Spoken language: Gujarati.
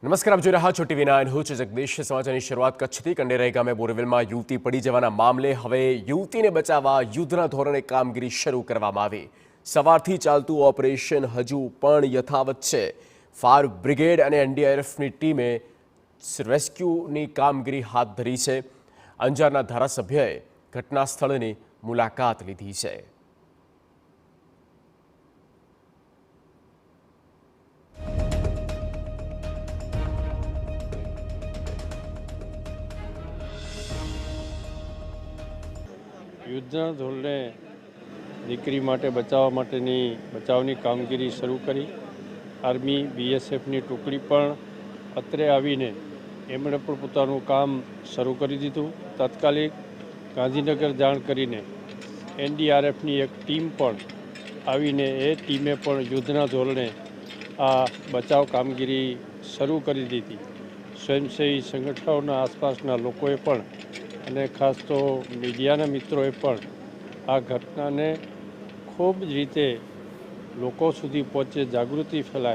નમસ્કાર, આપ જોઈ રહ્યા છો TV9. હું છું જગદીશ. સમાચારની શરૂઆત કચ્છથી. કંડેરાઈ ગામે બોરવેલમાં યુવતી પડી જવાના મામલે હવે યુવતીને બચાવવા યુદ્ધના ધોરણે કામગીરી શરૂ કરવામાં આવી. સવારથી ચાલતું ઓપરેશન હજુ પણ યથાવત છે. ફાયર બ્રિગેડ અને NDRFની ટીમે રેસ્ક્યુની કામગીરી હાથ ધરી છે. અંજારના ધારાસભ્યએ ઘટના સ્થળની મુલાકાત લીધી છે. યુદ્ધના ધોરણે દીકરી માટે બચાવની કામગીરી શરૂ કરી. આર્મી BSFની ટુકડી પણ અત્રે આવીને એમણે પણ પોતાનું કામ શરૂ કરી દીધું. તાત્કાલિક ગાંધીનગર જાણ કરીને NDRFની એક ટીમ પણ આવીને એ ટીમે પણ યુદ્ધના ધોરણે આ બચાવ કામગીરી શરૂ કરી દીધી. સ્વયંસેવી સંગઠનોના આસપાસના લોકોએ પણ અને ખાસ તો મીડિયાના મિત્રોએ પણ આ ઘટનાને ખૂબ જ રીતે લોકો સુધી પહોંચે, જાગૃતિ ફેલાય